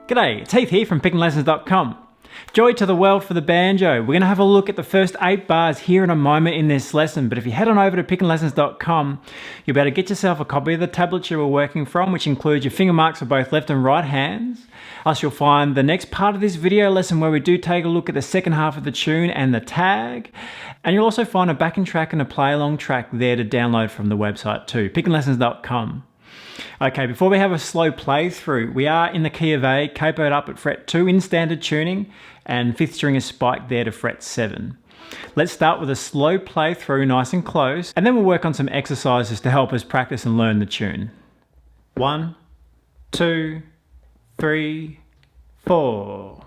G'day, it's Heath here from pickinglessons.com. Joy to the world for the banjo. We're going to have a look at the first 8 bars here in a moment in this lesson, but if you head on over to pickinglessons.com, you'll be able to get yourself a copy of the tablature we're working from, which includes your finger marks for both left and right hands. Plus you'll find the next part of this video lesson where we do take a look at the second half of the tune and the tag. And you'll also find a backing track and a play along track there to download from the website too, pickinglessons.com. Okay, before we have a slow playthrough, we are in the key of A, capo'd up at fret 2 in standard tuning, and 5th string is spiked there to fret 7. Let's start with a slow playthrough, nice and close, and then we'll work on some exercises to help us practice and learn the tune. 1, 2, 3, 4.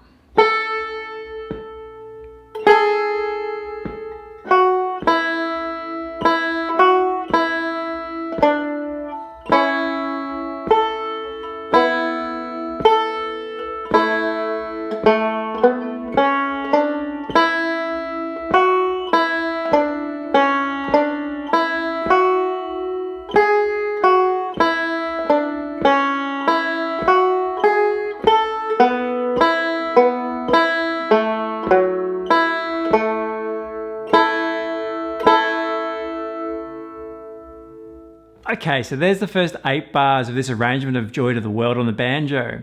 Okay, so there's the first 8 bars of this arrangement of Joy to the World on the banjo.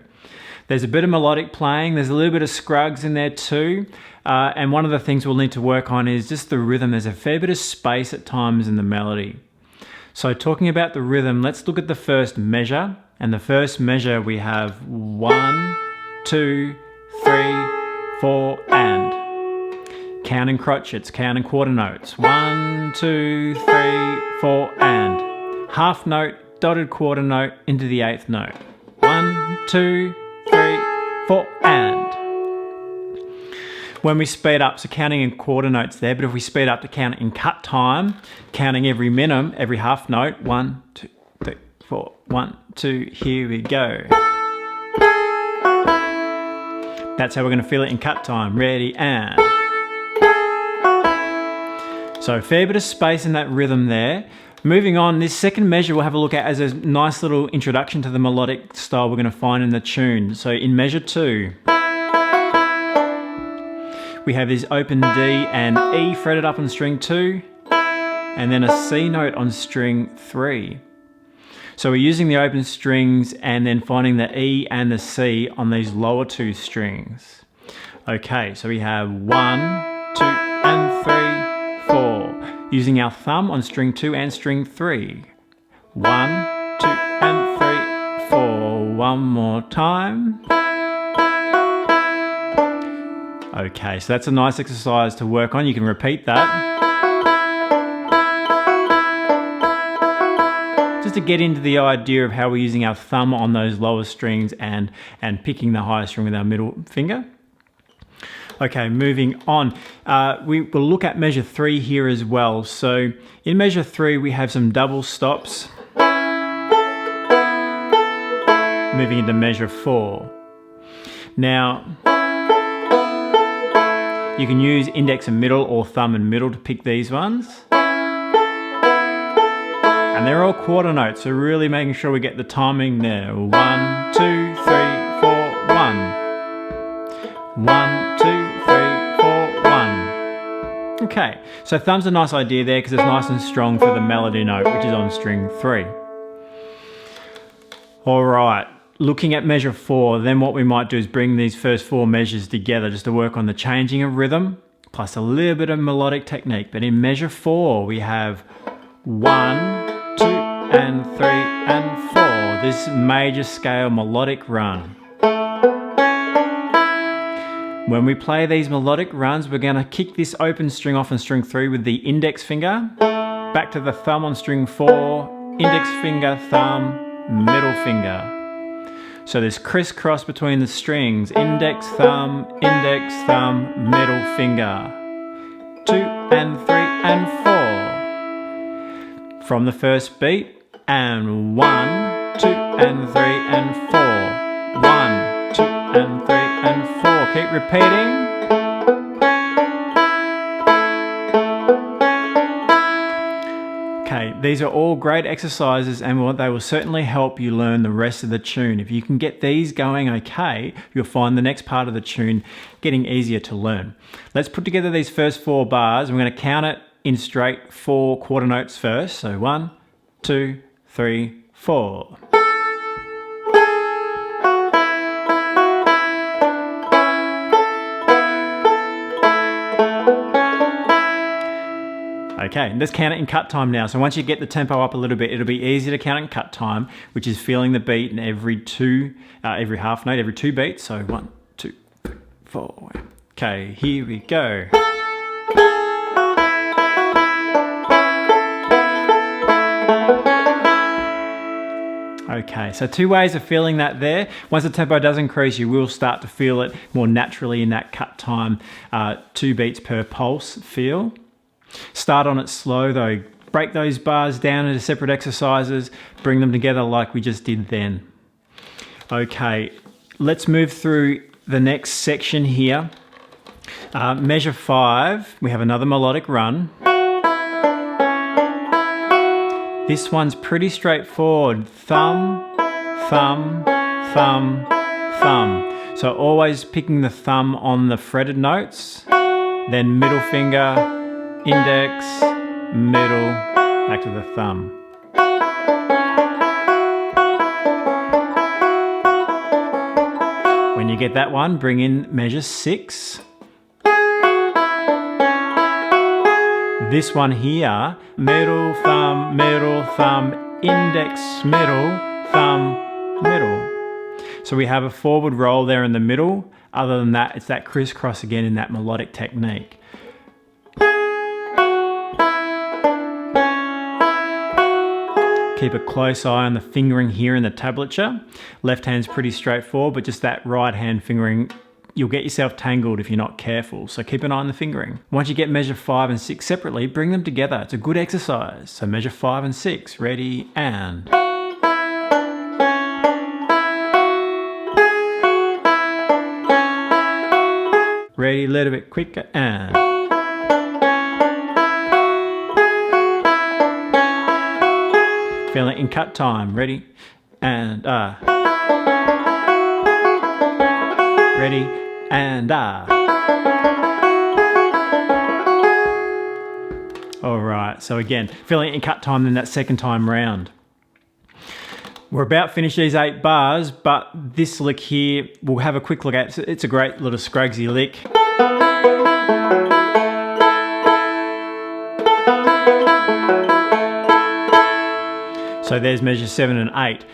There's a bit of melodic playing, there's a little bit of Scruggs in there too, and one of the things we'll need to work on is just the rhythm. There's a fair bit of space at times in the melody. So talking about the rhythm, let's look at the first measure, and the first measure we have 1, 2, 3, 4, and. Counting crotchets, counting quarter notes. 1, 2, 3, 4, and. Half note, dotted quarter note into the 8th note. 1, 2, 3, 4, and. When we speed up, so counting in quarter notes there, but if we speed up to count in cut time, counting every minim, every half note, 1, 2, 3, 4, 1, 2, here we go. That's how we're going to feel it in cut time. Ready, and. So a fair bit of space in that rhythm there. Moving on, this second measure we'll have a look at as a nice little introduction to the melodic style we're going to find in the tune. So in measure 2, we have this open D and E fretted up on string 2, and then a C note on string 3. So we're using the open strings and then finding the E and the C on these lower 2 strings. Okay, so we have 1, 2, and 3, 4. Using our thumb on string 2 and string 3. 1, 2, and 3, 4. One more time. Okay, so that's a nice exercise to work on. You can repeat that. Just to get into the idea of how we're using our thumb on those lower strings and picking the higher string with our middle finger. Okay, moving on. We will look at measure 3 here as well. So in measure 3, we have some double stops. Moving into measure 4. Now, you can use index and middle or thumb and middle to pick these ones. And they're all quarter notes, so really making sure we get the timing there. 1, 2, 3, 4, 1. 1, 2, 3, 4, 1. Okay, so thumb's a nice idea there because it's nice and strong for the melody note, which is on string 3. Alright, looking at measure 4, then what we might do is bring these first 4 measures together just to work on the changing of rhythm, plus a little bit of melodic technique. But in measure 4, we have 1, 2, and 3, and 4. This major scale melodic run. When we play these melodic runs, we're going to kick this open string off on string 3 with the index finger, back to the thumb on string 4, index finger, thumb, middle finger. So this crisscross between the strings, index, thumb, middle finger. 2 and 3 and 4. From the first beat, and 1, 2 and 3 and 4. 1, 2 and 3 and 4. Keep repeating. Okay, these are all great exercises and they will certainly help you learn the rest of the tune. If you can get these going okay, you'll find the next part of the tune getting easier to learn. Let's put together these first 4 bars. We're going to count it in straight 4 quarter notes first. So 1, 2, 3, 4. Okay, let's count it in cut time now. So once you get the tempo up a little bit, it'll be easy to count it in cut time, which is feeling the beat in every half note, every 2 beats. So 1, 2, 3, 4. Okay, here we go. Okay, so 2 ways of feeling that there. Once the tempo does increase, you will start to feel it more naturally in that cut time, 2 beats per pulse feel. Start on it slow though. Break those bars down into separate exercises, bring them together like we just did then. Okay, let's move through the next section here. Measure 5, we have another melodic run. This one's pretty straightforward. Thumb, thumb, thumb, thumb. So always picking the thumb on the fretted notes, then middle finger, index, middle, back to the thumb. When you get that one, bring in measure 6. This one here, middle, thumb, index, middle, thumb, middle. So we have a forward roll there in the middle. Other than that, it's that crisscross again in that melodic technique. Keep a close eye on the fingering here in the tablature. Left hand's pretty straightforward, but just that right hand fingering, you'll get yourself tangled if you're not careful. So keep an eye on the fingering. Once you get measure 5 and 6 separately, bring them together. It's a good exercise. So measure 5 and 6, ready, and. Ready, a little bit quicker, and. Feel it in cut time. Ready, and ready, and All right, so again, feeling it in cut time, then that second time round. We're about finished these 8 bars, but this lick here, we'll have a quick look at. It's a great little Scruggsy lick. So there's measure 7 and 8.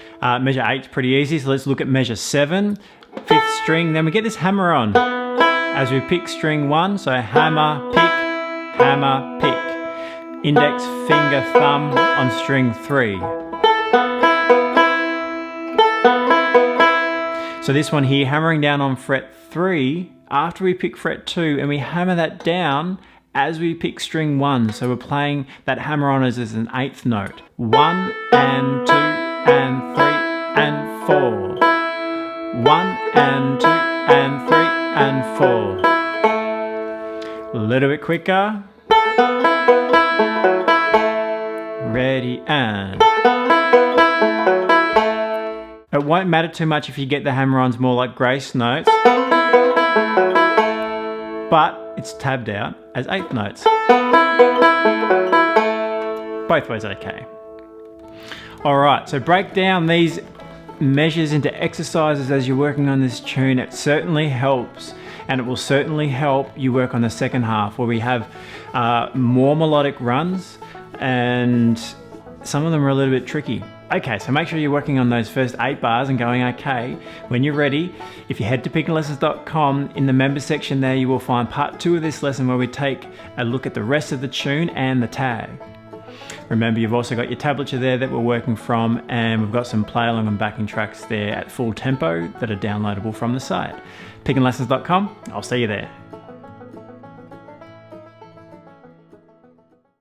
Measure 8's pretty easy, so let's look at measure 7, 5th string. Then we get this hammer on as we pick string 1. So hammer, pick, index, finger, thumb on string 3. So this one here, hammering down on fret 3 after we pick fret 2, and we hammer that down as we pick string 1, so we're playing that hammer on as an 8th note. 1 and 2 and 3 and 4. 1 and 2 and 3 and 4. A little bit quicker. Ready, and. It won't matter too much if you get the hammer-ons more like grace notes, but it's tabbed out as 8th notes. Both ways okay. Alright, so break down these measures into exercises as you're working on this tune. It certainly helps, and it will certainly help you work on the second half, where we have more melodic runs, and some of them are a little bit tricky. Okay, so make sure you're working on those first 8 bars and going okay. When you're ready, if you head to pickinglessons.com, in the members section there you will find part 2 of this lesson, where we take a look at the rest of the tune and the tag. Remember, you've also got your tablature there that we're working from, and we've got some play along and backing tracks there at full tempo that are downloadable from the site. pickinglessons.com, I'll see you there.